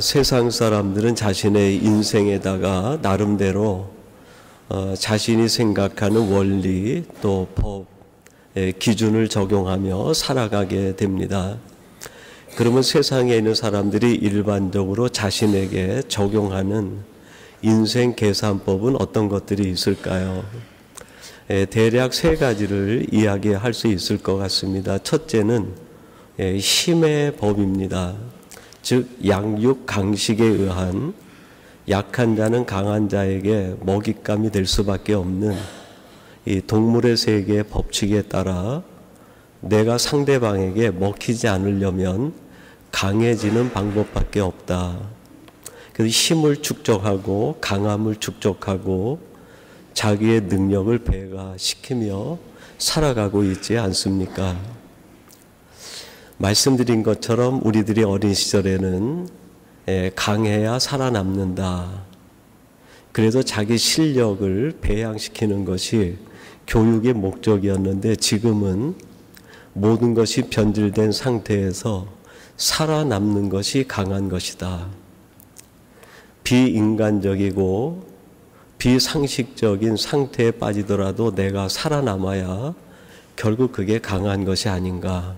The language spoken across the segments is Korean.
세상 사람들은 자신의 인생에다가 나름대로 자신이 생각하는 원리 또 법의 기준을 적용하며 살아가게 됩니다. 그러면 세상에 있는 사람들이 일반적으로 자신에게 적용하는 인생 계산법은 어떤 것들이 있을까요? 대략 세 가지를 이야기할 수 있을 것 같습니다. 첫째는 힘의 법입니다. 즉 양육 강식에 의한 약한 자는 강한 자에게 먹잇감이 될 수밖에 없는 이 동물의 세계의 법칙에 따라 내가 상대방에게 먹히지 않으려면 강해지는 방법밖에 없다. 그래서 힘을 축적하고 강함을 축적하고 자기의 능력을 배가시키며 살아가고 있지 않습니까? 말씀드린 것처럼 우리들이 어린 시절에는 강해야 살아남는다. 그래서 자기 실력을 배양시키는 것이 교육의 목적이었는데 지금은 모든 것이 변질된 상태에서 살아남는 것이 강한 것이다. 비인간적이고 비상식적인 상태에 빠지더라도 내가 살아남아야 결국 그게 강한 것이 아닌가.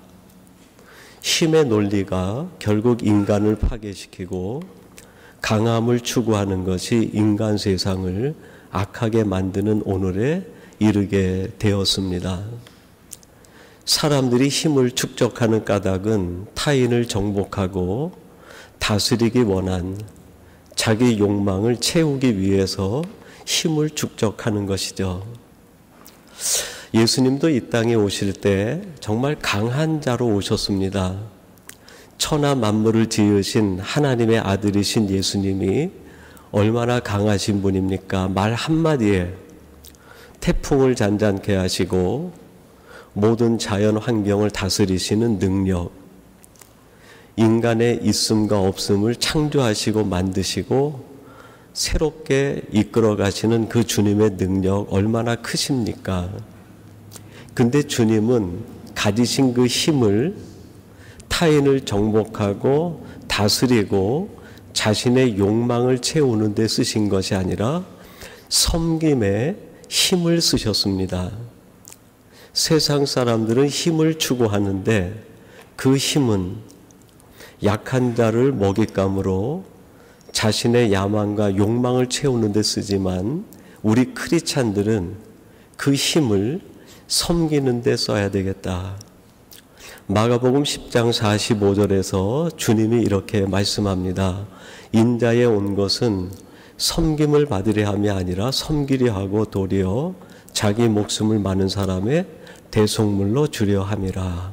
힘의 논리가 결국 인간을 파괴시키고 강함을 추구하는 것이 인간 세상을 악하게 만드는 오늘에 이르게 되었습니다. 사람들이 힘을 축적하는 까닭은 타인을 정복하고 다스리기 원한 자기 욕망을 채우기 위해서 힘을 축적하는 것이죠. 예수님도 이 땅에 오실 때 정말 강한 자로 오셨습니다. 천하 만물을 지으신 하나님의 아들이신 예수님이 얼마나 강하신 분입니까? 말 한마디에 태풍을 잔잔케 하시고 모든 자연 환경을 다스리시는 능력, 인간의 있음과 없음을 창조하시고 만드시고 새롭게 이끌어 가시는 그 주님의 능력 얼마나 크십니까? 근데 주님은 가지신 그 힘을 타인을 정복하고 다스리고 자신의 욕망을 채우는 데 쓰신 것이 아니라 섬김에 힘을 쓰셨습니다. 세상 사람들은 힘을 추구하는데 그 힘은 약한 자를 먹잇감으로 자신의 야망과 욕망을 채우는 데 쓰지만 우리 크리스찬들은 그 힘을 섬기는 데 써야 되겠다. 마가복음 10장 45절에서 주님이 이렇게 말씀합니다. 인자에 온 것은 섬김을 받으려 함이 아니라 섬기려 하고 도리어 자기 목숨을 많은 사람의 대속물로 주려 함이라.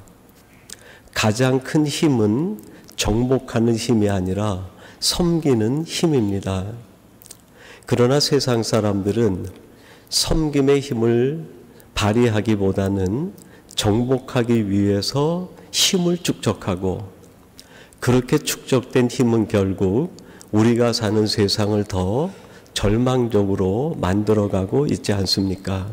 가장 큰 힘은 정복하는 힘이 아니라 섬기는 힘입니다. 그러나 세상 사람들은 섬김의 힘을 발휘하기보다는 정복하기 위해서 힘을 축적하고 그렇게 축적된 힘은 결국 우리가 사는 세상을 더 절망적으로 만들어가고 있지 않습니까?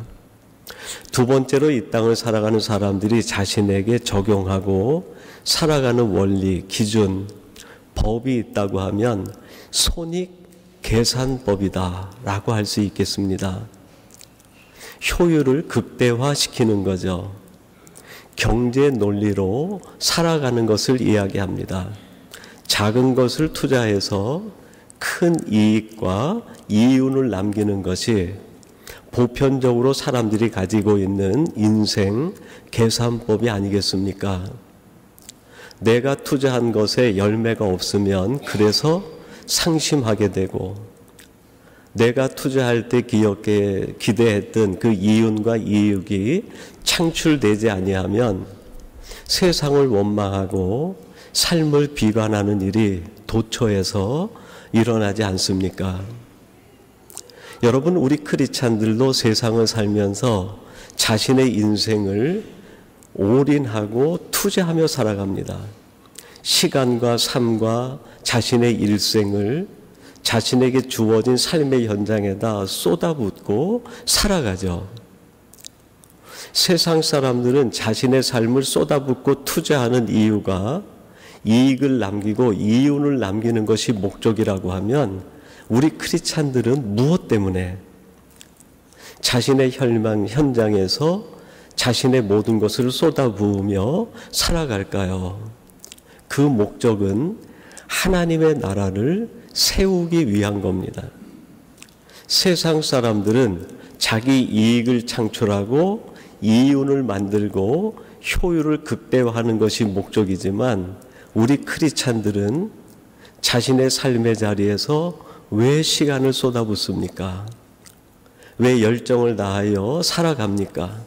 두 번째로 이 땅을 살아가는 사람들이 자신에게 적용하고 살아가는 원리, 기준, 법이 있다고 하면 손익계산법이다 라고 할 수 있겠습니다. 효율을 극대화시키는 거죠. 경제 논리로 살아가는 것을 이야기합니다. 작은 것을 투자해서 큰 이익과 이윤을 남기는 것이 보편적으로 사람들이 가지고 있는 인생 계산법이 아니겠습니까? 내가 투자한 것에 열매가 없으면 그래서 상심하게 되고 내가 투자할 때 기대했던 그 이윤과 이익이 창출되지 아니하면 세상을 원망하고 삶을 비관하는 일이 도처에서 일어나지 않습니까? 여러분, 우리 크리스찬들도 세상을 살면서 자신의 인생을 올인하고 투자하며 살아갑니다. 시간과 삶과 자신의 일생을 자신에게 주어진 삶의 현장에다 쏟아붓고 살아가죠. 세상 사람들은 자신의 삶을 쏟아붓고 투자하는 이유가 이익을 남기고 이윤을 남기는 것이 목적이라고 하면 우리 크리스찬들은 무엇 때문에 자신의 혈망 현장에서 자신의 모든 것을 쏟아부으며 살아갈까요? 그 목적은 하나님의 나라를 세우기 위한 겁니다. 세상 사람들은 자기 이익을 창출하고 이윤을 만들고 효율을 극대화하는 것이 목적이지만 우리 크리스찬들은 자신의 삶의 자리에서 왜 시간을 쏟아붓습니까? 왜 열정을 다하여 살아갑니까?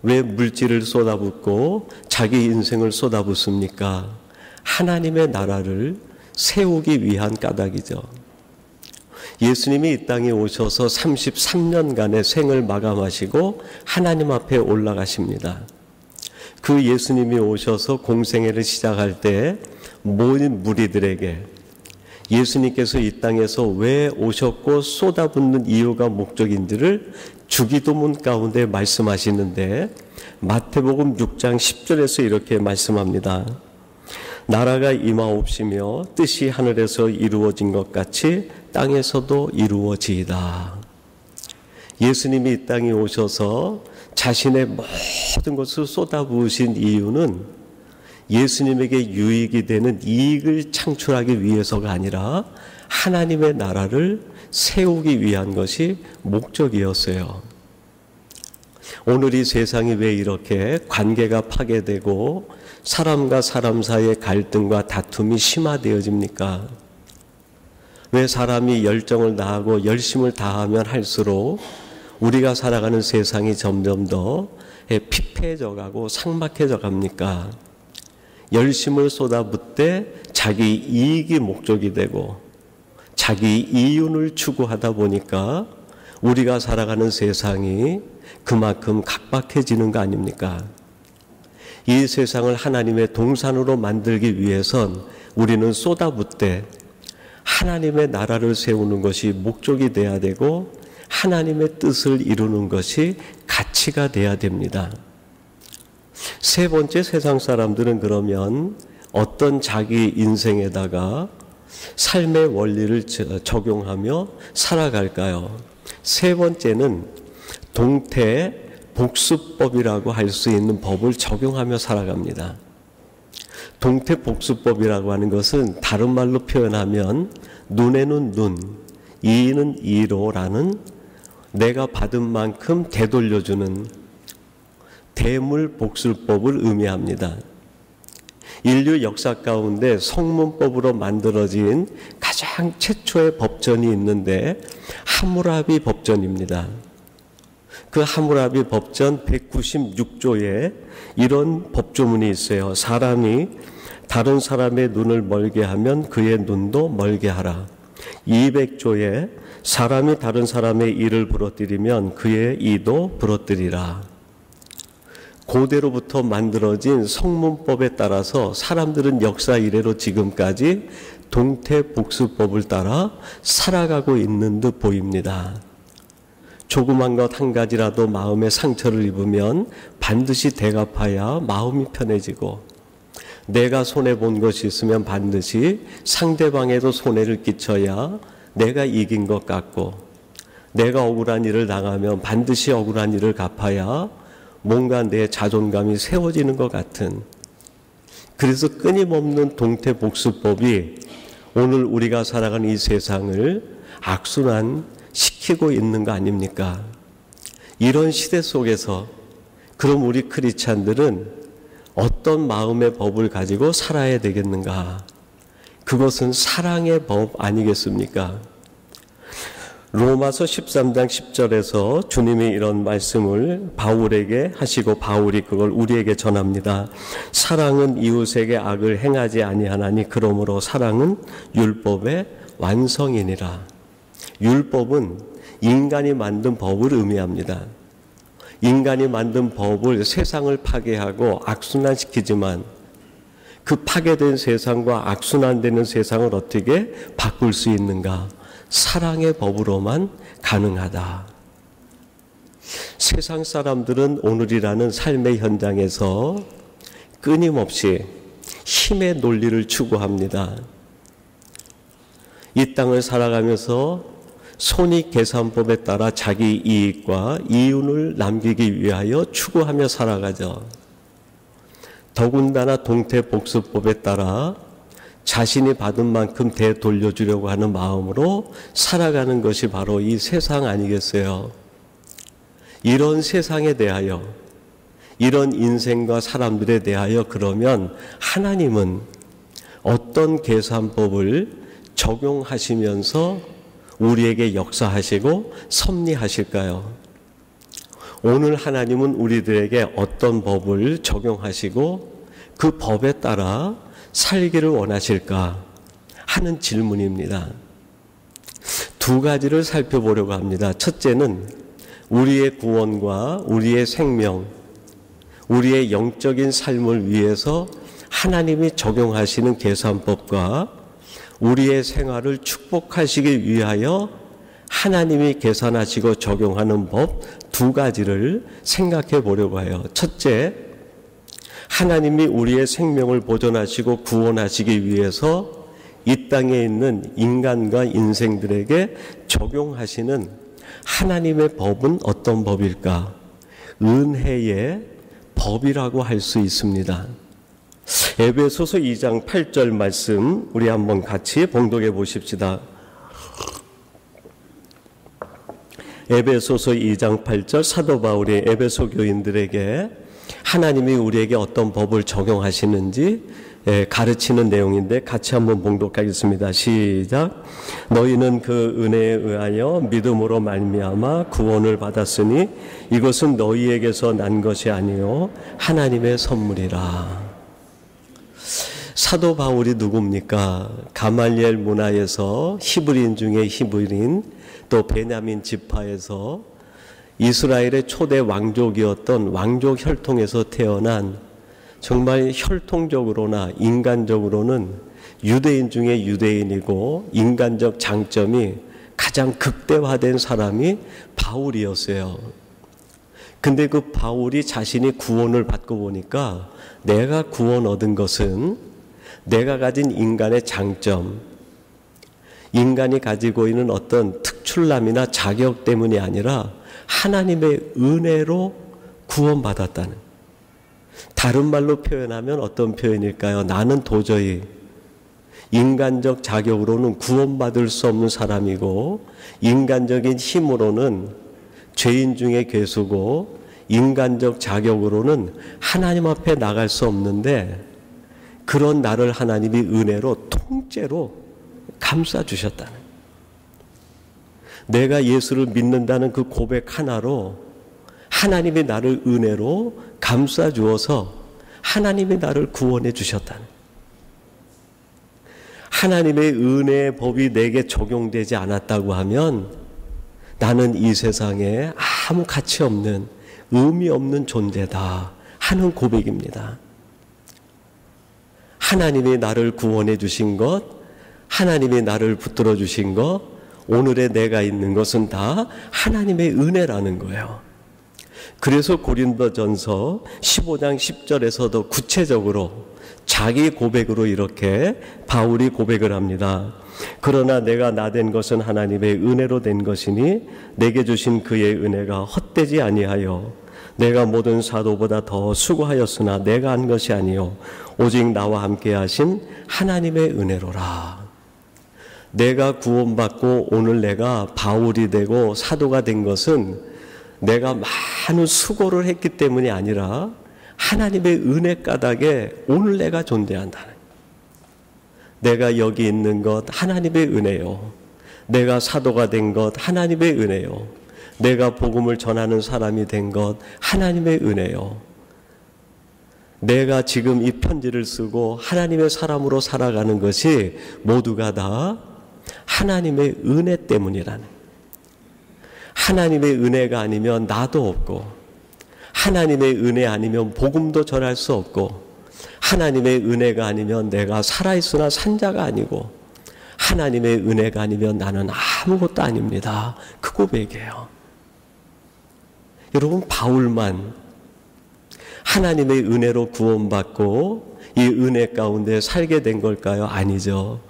왜 물질을 쏟아붓고 자기 인생을 쏟아붓습니까? 하나님의 나라를 세우기 위한 까닭이죠. 예수님이 이 땅에 오셔서 33년간의 생을 마감하시고 하나님 앞에 올라가십니다. 그 예수님이 오셔서 공생애를 시작할 때 모든 무리들에게 예수님께서 이 땅에서 왜 오셨고 쏟아붓는 이유가 목적인지를 주기도문 가운데 말씀하시는데 마태복음 6장 10절에서 이렇게 말씀합니다. 나라가 임하옵시며 뜻이 하늘에서 이루어진 것 같이 땅에서도 이루어지이다. 예수님이 이 땅에 오셔서 자신의 모든 것을 쏟아부으신 이유는 예수님에게 유익이 되는 이익을 창출하기 위해서가 아니라 하나님의 나라를 세우기 위한 것이 목적이었어요. 오늘 이 세상이 왜 이렇게 관계가 파괴되고 사람과 사람 사이의 갈등과 다툼이 심화되어집니까? 왜 사람이 열정을 다하고 열심을 다하면 할수록 우리가 살아가는 세상이 점점 더 피폐해져 가고 삭막해져 갑니까? 열심을 쏟아붓되 자기 이익이 목적이 되고 자기 이윤을 추구하다 보니까 우리가 살아가는 세상이 그만큼 각박해지는 거 아닙니까? 이 세상을 하나님의 동산으로 만들기 위해선 우리는 쏟아붓되 하나님의 나라를 세우는 것이 목적이 돼야 되고 하나님의 뜻을 이루는 것이 가치가 돼야 됩니다. 세 번째, 세상 사람들은 그러면 어떤 자기 인생에다가 삶의 원리를 적용하며 살아갈까요? 세 번째는 동태 복수법이라고 할 수 있는 법을 적용하며 살아갑니다. 동태 복수법이라고 하는 것은 다른 말로 표현하면 눈에는 눈, 이는 이로라는 내가 받은 만큼 되돌려주는 대물 복수법을 의미합니다. 인류 역사 가운데 성문법으로 만들어진 가장 최초의 법전이 있는데 하무라비 법전입니다. 그 하무라비 법전 196조에 이런 법조문이 있어요. 사람이 다른 사람의 눈을 멀게 하면 그의 눈도 멀게 하라. 200조에 사람이 다른 사람의 이를 부러뜨리면 그의 이도 부러뜨리라. 고대로부터 만들어진 성문법에 따라서 사람들은 역사 이래로 지금까지 동태복수법을 따라 살아가고 있는 듯 보입니다. 조그만 것 한 가지라도 마음에 상처를 입으면 반드시 대갚아야 마음이 편해지고 내가 손해본 것이 있으면 반드시 상대방에도 손해를 끼쳐야 내가 이긴 것 같고 내가 억울한 일을 당하면 반드시 억울한 일을 갚아야 뭔가 내 자존감이 세워지는 것 같은, 그래서 끊임없는 동태복수법이 오늘 우리가 살아가는 이 세상을 악순환시키고 있는 거 아닙니까? 이런 시대 속에서 그럼 우리 크리스찬들은 어떤 마음의 법을 가지고 살아야 되겠는가? 그것은 사랑의 법 아니겠습니까? 로마서 13장 10절에서 주님이 이런 말씀을 바울에게 하시고 바울이 그걸 우리에게 전합니다. 사랑은 이웃에게 악을 행하지 아니하나니 그러므로 사랑은 율법의 완성이니라. 율법은 인간이 만든 법을 의미합니다. 인간이 만든 법을 세상을 파괴하고 악순환시키지만 그 파괴된 세상과 악순환되는 세상을 어떻게 바꿀 수 있는가? 사랑의 법으로만 가능하다. 세상 사람들은 오늘이라는 삶의 현장에서 끊임없이 힘의 논리를 추구합니다. 이 땅을 살아가면서 손익계산법에 따라 자기 이익과 이윤을 남기기 위하여 추구하며 살아가죠. 더군다나 동태복수법에 따라 자신이 받은 만큼 되돌려주려고 하는 마음으로 살아가는 것이 바로 이 세상 아니겠어요? 이런 세상에 대하여, 이런 인생과 사람들에 대하여 그러면 하나님은 어떤 계산법을 적용하시면서 우리에게 역사하시고 섭리하실까요? 오늘 하나님은 우리들에게 어떤 법을 적용하시고 그 법에 따라 살기를 원하실까 하는 질문입니다. 두 가지를 살펴보려고 합니다. 첫째는 우리의 구원과 우리의 생명, 우리의 영적인 삶을 위해서 하나님이 적용하시는 계산법과 우리의 생활을 축복하시기 위하여 하나님이 계산하시고 적용하는 법 두 가지를 생각해 보려고 해요. 첫째, 하나님이 우리의 생명을 보존하시고 구원하시기 위해서 이 땅에 있는 인간과 인생들에게 적용하시는 하나님의 법은 어떤 법일까? 은혜의 법이라고 할 수 있습니다. 에베소서 2장 8절 말씀 우리 한번 같이 봉독해 보십시다. 에베소서 2장 8절 사도 바울이 에베소 교인들에게 하나님이 우리에게 어떤 법을 적용하시는지 가르치는 내용인데 같이 한번 봉독하겠습니다. 시작. 너희는 그 은혜에 의하여 믿음으로 말미암아 구원을 받았으니 이것은 너희에게서 난 것이 아니요 하나님의 선물이라. 사도 바울이 누굽니까? 가말리엘 문화에서 히브리인 중에 히브리인, 또 베냐민 지파에서 이스라엘의 초대 왕족이었던 왕족 혈통에서 태어난 정말 혈통적으로나 인간적으로는 유대인 중에 유대인이고 인간적 장점이 가장 극대화된 사람이 바울이었어요. 근데 그 바울이 자신이 구원을 받고 보니까 내가 구원 얻은 것은 내가 가진 인간의 장점, 인간이 가지고 있는 어떤 특출남이나 자격 때문이 아니라 하나님의 은혜로 구원받았다는, 다른 말로 표현하면 어떤 표현일까요? 나는 도저히 인간적 자격으로는 구원받을 수 없는 사람이고 인간적인 힘으로는 죄인 중에 괴수고 인간적 자격으로는 하나님 앞에 나갈 수 없는데 그런 나를 하나님이 은혜로 통째로 감싸주셨다는, 내가 예수를 믿는다는 그 고백 하나로 하나님이 나를 은혜로 감싸주어서 하나님이 나를 구원해 주셨다는, 하나님의 은혜의 법이 내게 적용되지 않았다고 하면 나는 이 세상에 아무 가치 없는, 의미 없는 존재다 하는 고백입니다. 하나님이 나를 구원해 주신 것, 하나님이 나를 붙들어 주신 것, 오늘의 내가 있는 것은 다 하나님의 은혜라는 거예요. 그래서 고린도전서 15장 10절에서도 구체적으로 자기 고백으로 이렇게 바울이 고백을 합니다. 그러나 내가 나된 것은 하나님의 은혜로 된 것이니 내게 주신 그의 은혜가 헛되지 아니하여 내가 모든 사도보다 더 수고하였으나 내가 한 것이 아니요 오직 나와 함께 하신 하나님의 은혜로라. 내가 구원받고 오늘 내가 바울이 되고 사도가 된 것은 내가 많은 수고를 했기 때문이 아니라 하나님의 은혜 까닭에 오늘 내가 존재한다는, 내가 여기 있는 것 하나님의 은혜요, 내가 사도가 된 것 하나님의 은혜요, 내가 복음을 전하는 사람이 된 것 하나님의 은혜요, 내가 지금 이 편지를 쓰고 하나님의 사람으로 살아가는 것이 모두가 다 하나님의 은혜 때문이라는, 하나님의 은혜가 아니면 나도 없고 하나님의 은혜 아니면 복음도 전할 수 없고 하나님의 은혜가 아니면 내가 살아있으나 산자가 아니고 하나님의 은혜가 아니면 나는 아무것도 아닙니다. 그 고백이에요. 여러분, 바울만 하나님의 은혜로 구원받고 이 은혜 가운데 살게 된 걸까요? 아니죠.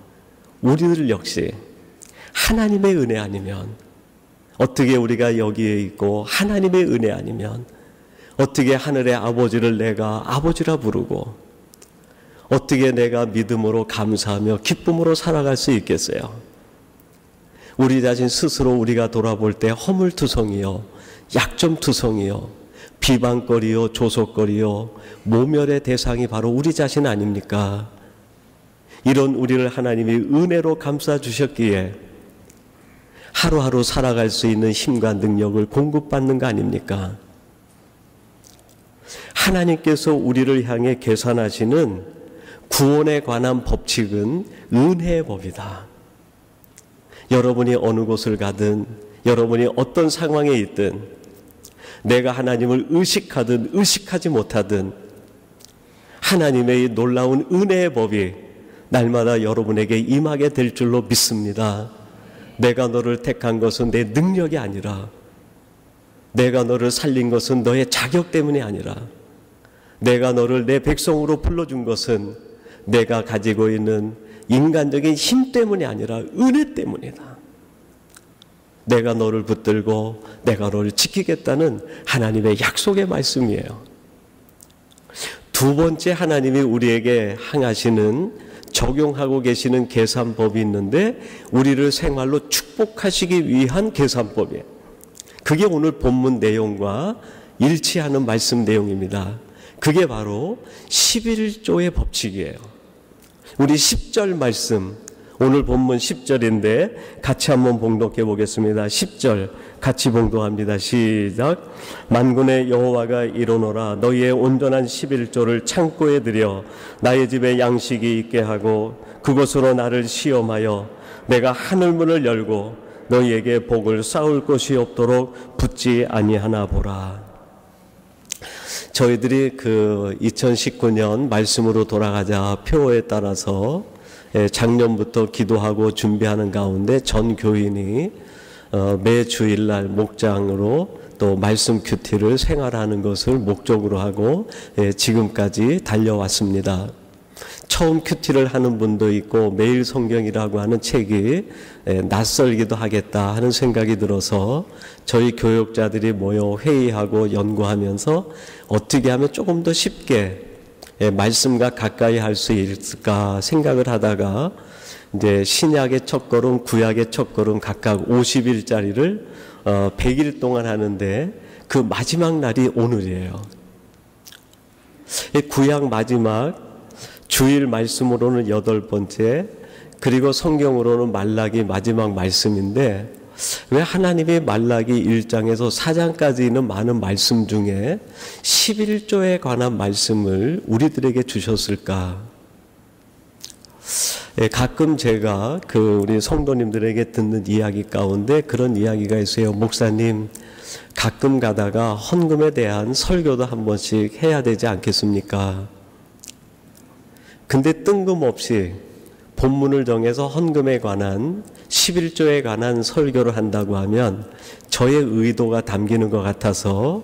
우리들 역시 하나님의 은혜 아니면, 어떻게 우리가 여기에 있고 하나님의 은혜 아니면 어떻게 하늘의 아버지를 내가 아버지라 부르고 어떻게 내가 믿음으로 감사하며 기쁨으로 살아갈 수 있겠어요? 우리 자신 스스로 우리가 돌아볼 때 허물투성이요, 약점투성이요, 비방거리요, 조속거리요, 모멸의 대상이 바로 우리 자신 아닙니까? 이런 우리를 하나님이 은혜로 감싸주셨기에 하루하루 살아갈 수 있는 힘과 능력을 공급받는 거 아닙니까? 하나님께서 우리를 향해 계산하시는 구원에 관한 법칙은 은혜의 법이다. 여러분이 어느 곳을 가든, 여러분이 어떤 상황에 있든, 내가 하나님을 의식하든 의식하지 못하든 하나님의 놀라운 은혜의 법이 날마다 여러분에게 임하게 될 줄로 믿습니다. 내가 너를 택한 것은 내 능력이 아니라, 내가 너를 살린 것은 너의 자격 때문이 아니라, 내가 너를 내 백성으로 불러준 것은 내가 가지고 있는 인간적인 힘 때문이 아니라 은혜 때문이다. 내가 너를 붙들고 내가 너를 지키겠다는 하나님의 약속의 말씀이에요. 두 번째, 하나님이 우리에게 행하시는, 적용하고 계시는 계산법이 있는데 우리를 생활로 축복하시기 위한 계산법이에요. 그게 오늘 본문 내용과 일치하는 말씀 내용입니다. 그게 바로 11조의 법칙이에요. 우리 10절 말씀, 오늘 본문 10절인데 같이 한번 봉독해 보겠습니다. 10절 같이 봉독합니다. 시작. 만군의 여호와가 이르노라, 너희의 온전한 11조를 창고에 들여 나의 집에 양식이 있게 하고 그곳으로 나를 시험하여 내가 하늘문을 열고 너희에게 복을 쌓을 것이 없도록 붙지 아니하나 보라. 저희들이 2019년 말씀으로 돌아가자 표에 따라서 작년부터 기도하고 준비하는 가운데 전 교인이 매 주일날 목장으로 또 말씀 큐티를 생활하는 것을 목적으로 하고 지금까지 달려왔습니다. 처음 큐티를 하는 분도 있고 매일 성경이라고 하는 책이 낯설기도 하겠다 하는 생각이 들어서 저희 교육자들이 모여 회의하고 연구하면서 어떻게 하면 조금 더 쉽게 말씀과 가까이 할 수 있을까 생각을 하다가 이제 신약의 첫걸음, 구약의 첫걸음 각각 50일짜리를 100일 동안 하는데 그 마지막 날이 오늘이에요. 구약 마지막 주일 말씀으로는 8번째, 그리고 성경으로는 말라기 마지막 말씀인데 왜 하나님이 말라기 1장에서 4장까지 있는 많은 말씀 중에 11조에 관한 말씀을 우리들에게 주셨을까? 가끔 제가 우리 성도님들에게 듣는 이야기 가운데 그런 이야기가 있어요. 목사님, 가끔 가다가 헌금에 대한 설교도 한 번씩 해야 되지 않겠습니까? 근데 뜬금없이 본문을 정해서 헌금에 관한 11조에 관한 설교를 한다고 하면 저의 의도가 담기는 것 같아서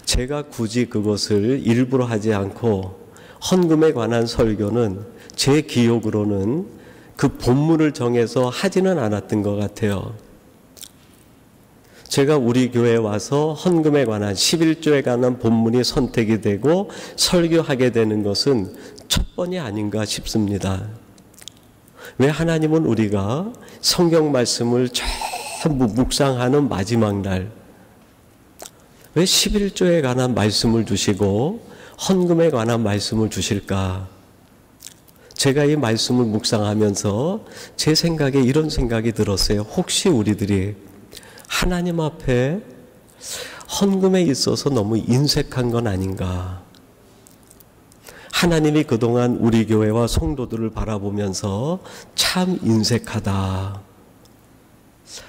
제가 굳이 그것을 일부러 하지 않고 헌금에 관한 설교는 제 기억으로는 그 본문을 정해서 하지는 않았던 것 같아요. 제가 우리 교회에 와서 헌금에 관한 11조에 관한 본문이 선택이 되고 설교하게 되는 것은 첫 번이 아닌가 싶습니다. 왜 하나님은 우리가 성경 말씀을 전부 묵상하는 마지막 날, 왜 11조에 관한 말씀을 주시고 헌금에 관한 말씀을 주실까? 제가 이 말씀을 묵상하면서 제 생각에 이런 생각이 들었어요. 혹시 우리들이 하나님 앞에 헌금에 있어서 너무 인색한 건 아닌가? 하나님이 그동안 우리 교회와 성도들을 바라보면서 참 인색하다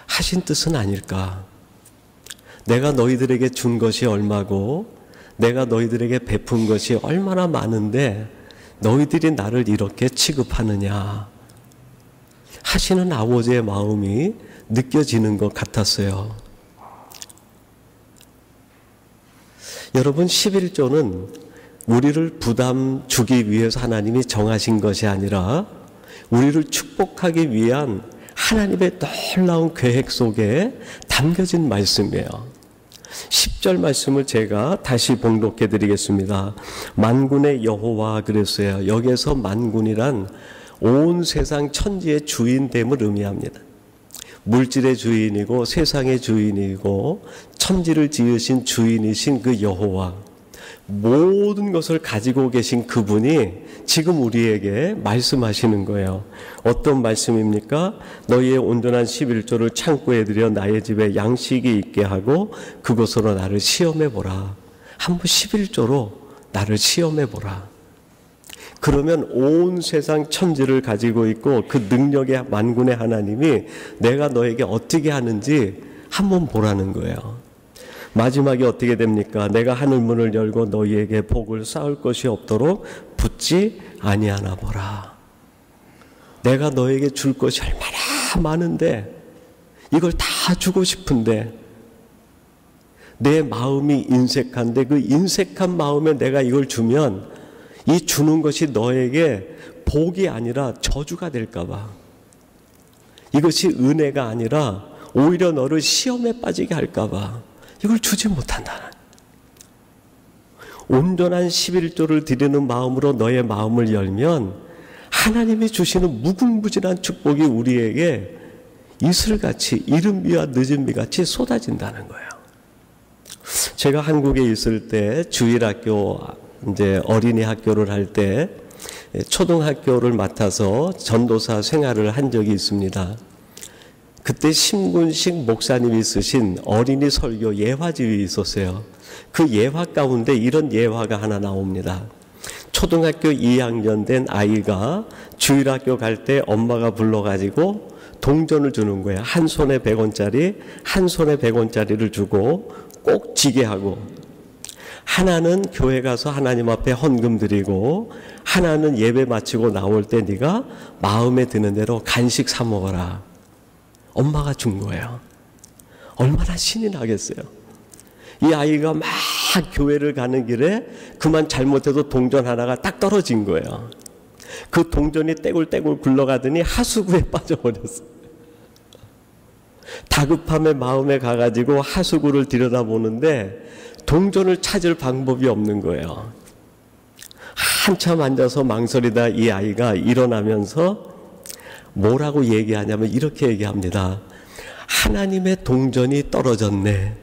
하신 뜻은 아닐까? 내가 너희들에게 준 것이 얼마고 내가 너희들에게 베푼 것이 얼마나 많은데 너희들이 나를 이렇게 취급하느냐 하시는 아버지의 마음이 느껴지는 것 같았어요. 여러분, 11조는 우리를 부담 주기 위해서 하나님이 정하신 것이 아니라 우리를 축복하기 위한 하나님의 놀라운 계획 속에 담겨진 말씀이에요. 10절 말씀을 제가 다시 봉독해 드리겠습니다. 만군의 여호와 그랬어요. 여기에서 만군이란 온 세상 천지의 주인됨을 의미합니다. 물질의 주인이고 세상의 주인이고 천지를 지으신 주인이신 그 여호와, 모든 것을 가지고 계신 그분이 지금 우리에게 말씀하시는 거예요. 어떤 말씀입니까? 너희의 온전한 11조를 창고에 들여 나의 집에 양식이 있게 하고 그것으로 나를 시험해 보라. 한번 11조로 나를 시험해 보라. 그러면 온 세상 천지를 가지고 있고 그 능력의 만군의 하나님이 내가 너에게 어떻게 하는지 한번 보라는 거예요. 마지막에 어떻게 됩니까? 내가 하늘문을 열고 너희에게 복을 쌓을 것이 없도록 붙지 아니하나 보라. 내가 너에게 줄 것이 얼마나 많은데 이걸 다 주고 싶은데 내 마음이 인색한데 그 인색한 마음에 내가 이걸 주면 이 주는 것이 너에게 복이 아니라 저주가 될까 봐. 이것이 은혜가 아니라 오히려 너를 시험에 빠지게 할까 봐. 이걸 주지 못한다. 온전한 11조를 드리는 마음으로 너의 마음을 열면 하나님이 주시는 무궁무진한 축복이 우리에게 이슬같이 이른 비와 늦은 비같이 쏟아진다는 거예요. 제가 한국에 있을 때 주일학교 이제 어린이 학교를 할 때 초등학교를 맡아서 전도사 생활을 한 적이 있습니다. 그때 심군식 목사님이 쓰신 어린이 설교 예화집이 있었어요. 그 예화 가운데 이런 예화가 하나 나옵니다. 초등학교 2학년 된 아이가 주일학교 갈 때 엄마가 불러가지고 동전을 주는 거예요. 한 손에 100원짜리, 한 손에 100원짜리를 주고 꼭 지게 하고, 하나는 교회 가서 하나님 앞에 헌금 드리고 하나는 예배 마치고 나올 때 네가 마음에 드는 대로 간식 사 먹어라. 엄마가 준 거예요. 얼마나 신이 나겠어요. 이 아이가 막 교회를 가는 길에 그만 잘못해도 동전 하나가 딱 떨어진 거예요. 그 동전이 떼굴떼굴 굴러가더니 하수구에 빠져버렸어요. 다급함의 마음에 가가지고 하수구를 들여다보는데 동전을 찾을 방법이 없는 거예요. 한참 앉아서 망설이다 이 아이가 일어나면서 뭐라고 얘기하냐면 이렇게 얘기합니다. 하나님의 동전이 떨어졌네.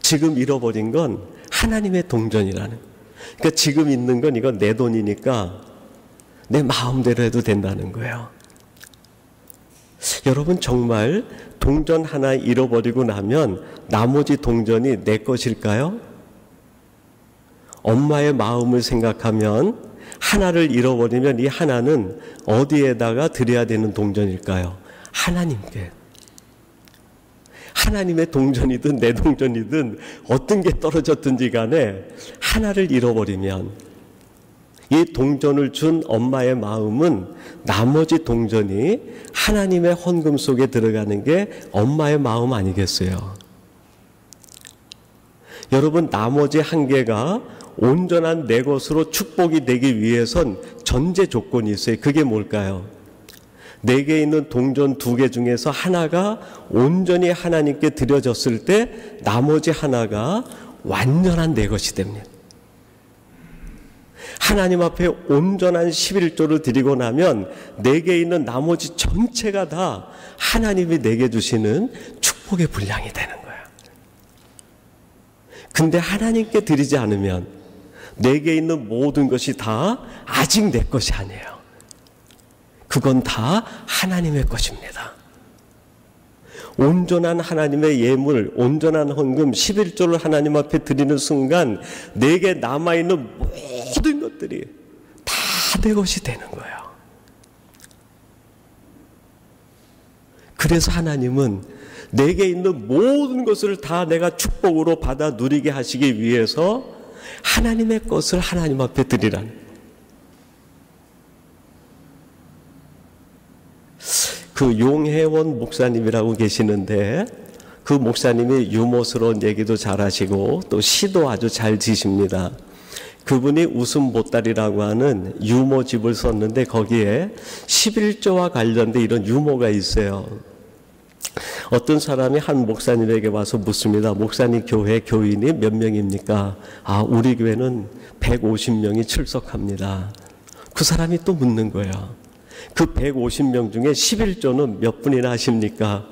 지금 잃어버린 건 하나님의 동전이라는. 그러니까 지금 있는 건 이건 내 돈이니까 내 마음대로 해도 된다는 거예요. 여러분 정말 동전 하나 잃어버리고 나면 나머지 동전이 내 것일까요? 엄마의 마음을 생각하면 하나를 잃어버리면 이 하나는 어디에다가 드려야 되는 동전일까요? 하나님께. 하나님의 동전이든 내 동전이든 어떤 게 떨어졌든지 간에 하나를 잃어버리면 이 동전을 준 엄마의 마음은 나머지 동전이 하나님의 헌금 속에 들어가는 게 엄마의 마음 아니겠어요? 여러분 나머지 한 개가 온전한 내 것으로 축복이 되기 위해선 전제 조건이 있어요. 그게 뭘까요? 내게 있는 동전 2개 중에서 하나가 온전히 하나님께 드려졌을 때 나머지 하나가 완전한 내 것이 됩니다. 하나님 앞에 온전한 11조를 드리고 나면 내게 있는 나머지 전체가 다 하나님이 내게 주시는 축복의 분량이 되는 거예요. 근데 하나님께 드리지 않으면 내게 있는 모든 것이 다 아직 내 것이 아니에요. 그건 다 하나님의 것입니다. 온전한 하나님의 예물, 온전한 헌금 11조를 하나님 앞에 드리는 순간 내게 남아있는 모든 것들이 다 내 것이 되는 거예요. 그래서 하나님은 내게 있는 모든 것을 다 내가 축복으로 받아 누리게 하시기 위해서 하나님의 것을 하나님 앞에 드리라는. 그 용혜원 목사님이라고 계시는데 그 목사님이 유머스러운 얘기도 잘하시고 또 시도 아주 잘 지십니다. 그분이 웃음 보따리라고 하는 유머집을 썼는데 거기에 11조와 관련된 이런 유머가 있어요. 어떤 사람이 한 목사님에게 와서 묻습니다. 목사님 교회 교인이 몇 명입니까? 아, 우리 교회는 150명이 출석합니다. 그 사람이 또 묻는 거예요. 그 150명 중에 11조는 몇 분이나 하십니까?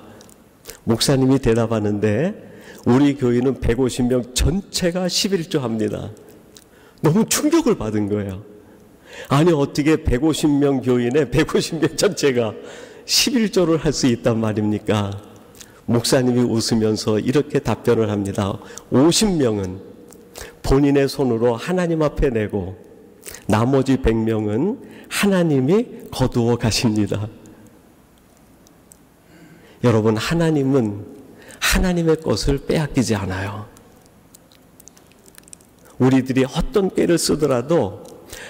목사님이 대답하는데 우리 교인은 150명 전체가 11조 합니다. 너무 충격을 받은 거예요. 아니 어떻게 150명 교인의 150명 전체가 11조를 할 수 있단 말입니까? 목사님이 웃으면서 이렇게 답변을 합니다. 50명은 본인의 손으로 하나님 앞에 내고 나머지 100명은 하나님이 거두어 가십니다. 여러분, 하나님은 하나님의 것을 빼앗기지 않아요. 우리들이 어떤 꾀를 쓰더라도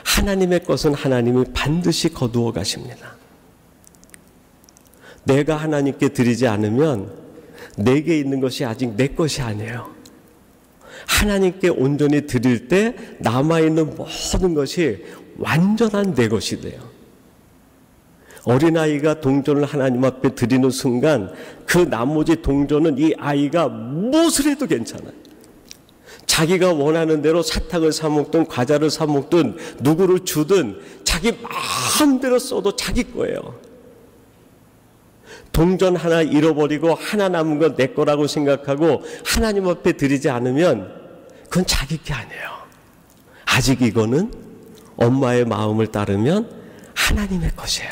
하나님의 것은 하나님이 반드시 거두어 가십니다. 내가 하나님께 드리지 않으면 내게 있는 것이 아직 내 것이 아니에요. 하나님께 온전히 드릴 때 남아있는 모든 것이 완전한 내 것이 돼요. 어린아이가 동전을 하나님 앞에 드리는 순간 그 나머지 동전은 이 아이가 무엇을 해도 괜찮아요. 자기가 원하는 대로 사탕을 사 먹든 과자를 사 먹든 누구를 주든 자기 마음대로 써도 자기 거예요. 동전 하나 잃어버리고 하나 남은 건 내 거라고 생각하고 하나님 앞에 드리지 않으면 그건 자기 게 아니에요. 아직 이거는 엄마의 마음을 따르면 하나님의 것이에요.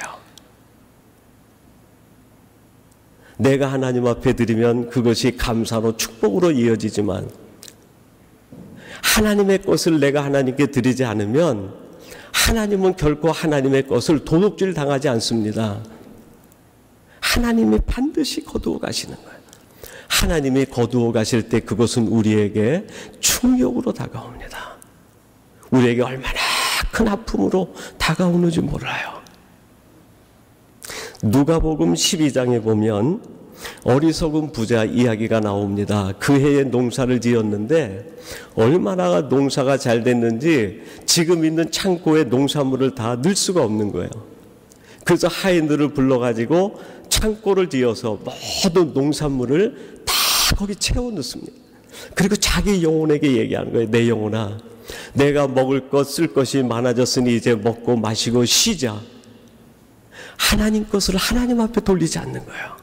내가 하나님 앞에 드리면 그것이 감사로 축복으로 이어지지만 하나님의 것을 내가 하나님께 드리지 않으면 하나님은 결코 하나님의 것을 도둑질 당하지 않습니다. 하나님이 반드시 거두어 가시는 거예요. 하나님이 거두어 가실 때 그것은 우리에게 충격으로 다가옵니다. 우리에게 얼마나 큰 아픔으로 다가오는지 몰라요. 누가복음 12장에 보면 어리석은 부자 이야기가 나옵니다. 그 해에 농사를 지었는데 얼마나 농사가 잘 됐는지 지금 있는 창고에 농산물을 다 넣을 수가 없는 거예요. 그래서 하인들을 불러가지고 창고를 지어서 모든 농산물을 다 거기 채워 넣습니다. 그리고 자기 영혼에게 얘기하는 거예요. 내 영혼아, 내가 먹을 것 쓸 것이 많아졌으니 이제 먹고 마시고 쉬자. 하나님 것을 하나님 앞에 돌리지 않는 거예요.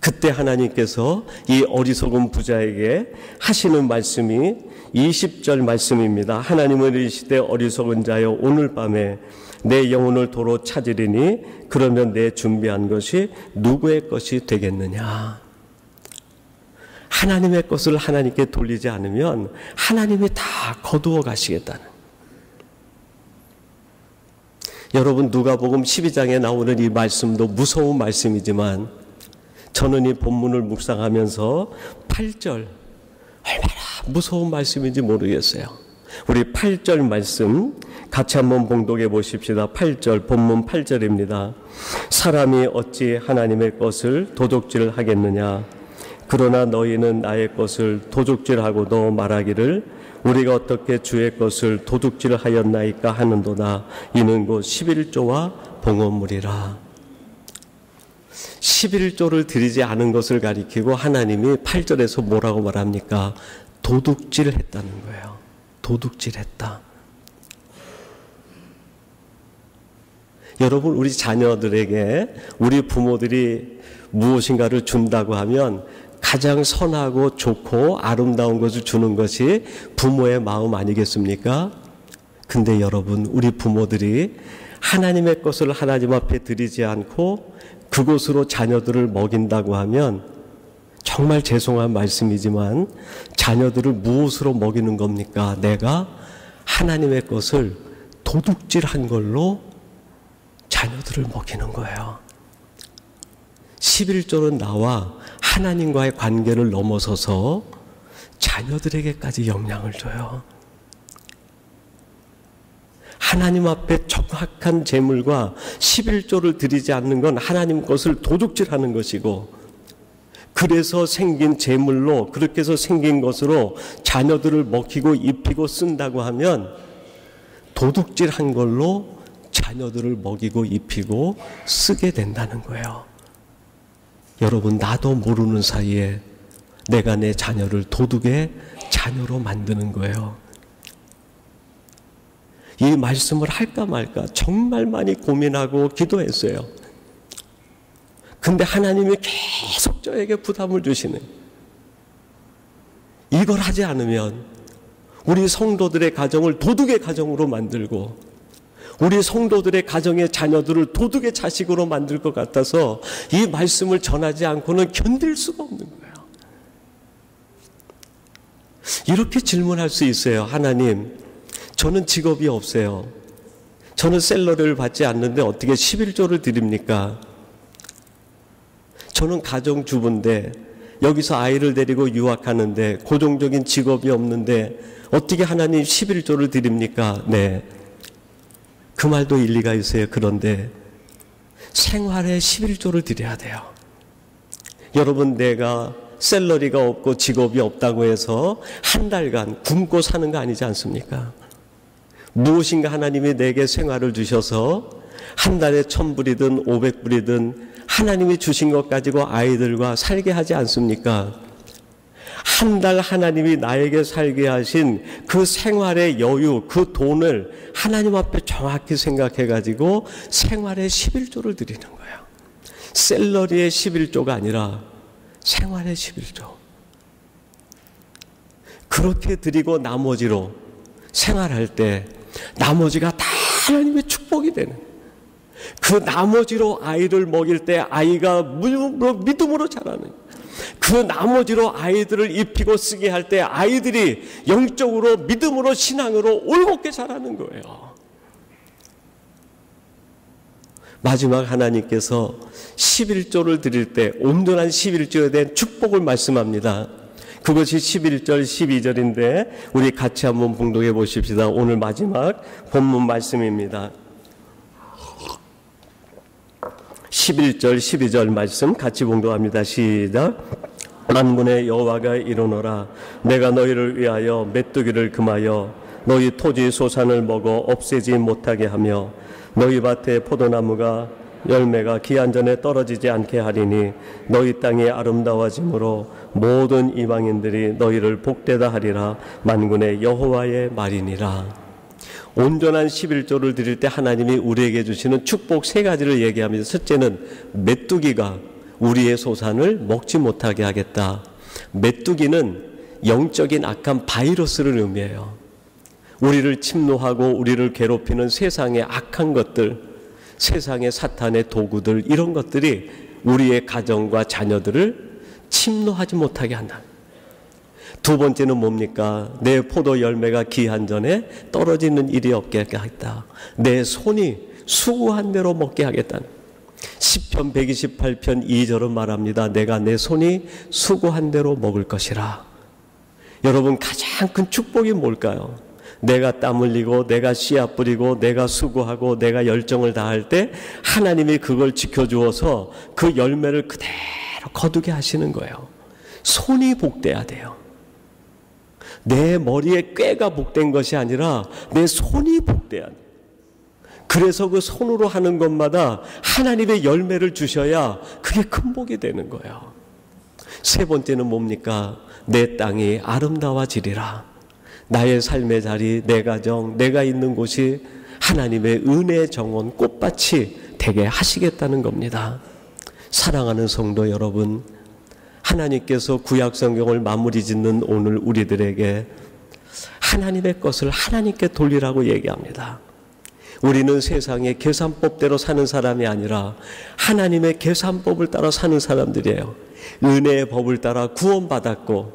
그때 하나님께서 이 어리석은 부자에게 하시는 말씀이 20절 말씀입니다. 하나님은 이르시되 어리석은 자여 오늘 밤에 내 영혼을 도로 찾으리니 그러면 내 준비한 것이 누구의 것이 되겠느냐. 하나님의 것을 하나님께 돌리지 않으면 하나님이 다 거두어 가시겠다는. 여러분, 누가복음 12장에 나오는 이 말씀도 무서운 말씀이지만 저는 이 본문을 묵상하면서 8절 얼마나 무서운 말씀인지 모르겠어요. 우리 8절 말씀 같이 한번 봉독해 보십시다. 8절, 본문 8절입니다. 사람이 어찌 하나님의 것을 도둑질하겠느냐. 그러나 너희는 나의 것을 도둑질하고도 말하기를 우리가 어떻게 주의 것을 도둑질하였나이까 하는도다. 이는 곧 11조와 봉헌물이라. 11조를 드리지 않은 것을 가리키고 하나님이 8절에서 뭐라고 말합니까? 도둑질했다는 거예요. 도둑질했다. 여러분, 우리 자녀들에게 우리 부모들이 무엇인가를 준다고 하면 가장 선하고 좋고 아름다운 것을 주는 것이 부모의 마음 아니겠습니까? 근데 여러분, 우리 부모들이 하나님의 것을 하나님 앞에 드리지 않고 그것으로 자녀들을 먹인다고 하면 정말 죄송한 말씀이지만 자녀들을 무엇으로 먹이는 겁니까? 내가 하나님의 것을 도둑질한 걸로 자녀들을 먹이는 거예요. 11조는 나와 하나님과의 관계를 넘어서서 자녀들에게까지 영향을 줘요. 하나님 앞에 정확한 제물과 11조를 드리지 않는 건 하나님 것을 도둑질하는 것이고, 그래서 생긴 재물로, 그렇게 해서 생긴 것으로 자녀들을 먹히고 입히고 쓴다고 하면 도둑질한 걸로 자녀들을 먹이고 입히고 쓰게 된다는 거예요. 여러분, 나도 모르는 사이에 내가 내 자녀를 도둑의 자녀로 만드는 거예요. 이 말씀을 할까 말까 정말 많이 고민하고 기도했어요. 근데 하나님이 계속 저에게 부담을 주시는, 이걸 하지 않으면 우리 성도들의 가정을 도둑의 가정으로 만들고 우리 성도들의 가정의 자녀들을 도둑의 자식으로 만들 것 같아서 이 말씀을 전하지 않고는 견딜 수가 없는 거예요. 이렇게 질문할 수 있어요. 하나님, 저는 직업이 없어요. 저는 샐러리를 받지 않는데 어떻게 11조를 드립니까? 저는 가정주부인데 여기서 아이를 데리고 유학하는데 고정적인 직업이 없는데 어떻게 하나님 11조를 드립니까? 네, 그 말도 일리가 있어요. 그런데 생활에 11조를 드려야 돼요. 여러분, 내가 샐러리가 없고 직업이 없다고 해서 한 달간 굶고 사는 거 아니지 않습니까? 무엇인가 하나님이 내게 생활을 주셔서 한 달에 1,000불이든 500불이든 하나님이 주신 것 가지고 아이들과 살게 하지 않습니까? 한 달 하나님이 나에게 살게 하신 그 생활의 여유, 그 돈을 하나님 앞에 정확히 생각해 가지고 생활에 11조를 드리는 거예요. 샐러리의 11조가 아니라 생활의 11조. 그렇게 드리고 나머지로 생활할 때 나머지가 다 하나님의 축복이 되는, 그 나머지로 아이를 먹일 때 아이가 믿음으로 자라는, 그 나머지로 아이들을 입히고 쓰게 할 때 아이들이 영적으로 믿음으로 신앙으로 올곧게 자라는 거예요. 마지막 하나님께서 11조를 드릴 때 온전한 11조에 대한 축복을 말씀합니다. 그것이 11절 12절인데 우리 같이 한번 봉독해 보십시다. 오늘 마지막 본문 말씀입니다. 11절 12절 말씀 같이 봉독합니다. 시작. 만군의 여호와가 이르노라. 내가 너희를 위하여 메뚜기를 금하여 너희 토지 소산을 먹어 없애지 못하게 하며 너희 밭에 포도나무가 열매가 기한 전에 떨어지지 않게 하리니 너희 땅이 아름다워짐으로 모든 이방인들이 너희를 복되다 하리라. 만군의 여호와의 말이니라. 온전한 11조를 드릴 때 하나님이 우리에게 주시는 축복 세 가지를 얘기합니다. 첫째는 메뚜기가 우리의 소산을 먹지 못하게 하겠다. 메뚜기는 영적인 악한 바이러스를 의미해요. 우리를 침노하고 우리를 괴롭히는 세상의 악한 것들, 세상의 사탄의 도구들, 이런 것들이 우리의 가정과 자녀들을 침노하지 못하게 한다. 두 번째는 뭡니까? 내 포도 열매가 기한 전에 떨어지는 일이 없게 하겠다. 내 손이 수고한 대로 먹게 하겠다. 시편 128편 2절은 말합니다. 내가 내 손이 수고한 대로 먹을 것이라. 여러분, 가장 큰 축복이 뭘까요? 내가 땀 흘리고 내가 씨앗 뿌리고 내가 수고하고 내가 열정을 다할 때 하나님이 그걸 지켜주어서 그 열매를 그대로 거두게 하시는 거예요. 손이 복돼야 돼요. 내 머리에 꾀가 복된 것이 아니라 내 손이 복돼야 돼요. 그래서 그 손으로 하는 것마다 하나님의 열매를 주셔야 그게 큰 복이 되는 거예요. 세 번째는 뭡니까? 내 땅이 아름다워지리라. 나의 삶의 자리, 내 가정, 내가 있는 곳이 하나님의 은혜의 정원, 꽃밭이 되게 하시겠다는 겁니다. 사랑하는 성도 여러분, 하나님께서 구약 성경을 마무리 짓는 오늘 우리들에게 하나님의 것을 하나님께 돌리라고 얘기합니다. 우리는 세상의 계산법대로 사는 사람이 아니라 하나님의 계산법을 따라 사는 사람들이에요. 은혜의 법을 따라 구원받았고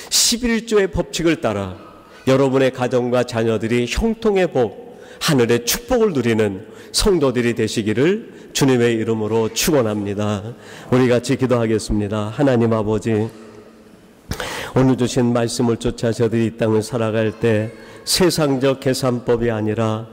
11조의 법칙을 따라 여러분의 가정과 자녀들이 형통의 복, 하늘의 축복을 누리는 성도들이 되시기를 주님의 이름으로 축원합니다. 우리 같이 기도하겠습니다. 하나님 아버지, 오늘 주신 말씀을 쫓아 저들이 이 땅을 살아갈 때 세상적 계산법이 아니라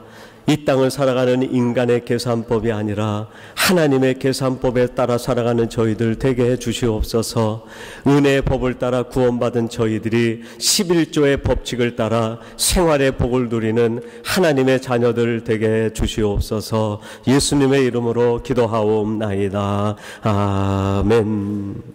이 땅을 살아가는 인간의 계산법이 아니라 하나님의 계산법에 따라 살아가는 저희들 되게 해 주시옵소서. 은혜의 법을 따라 구원받은 저희들이 11조의 법칙을 따라 생활의 복을 누리는 하나님의 자녀들 되게 해 주시옵소서. 예수님의 이름으로 기도하옵나이다. 아멘.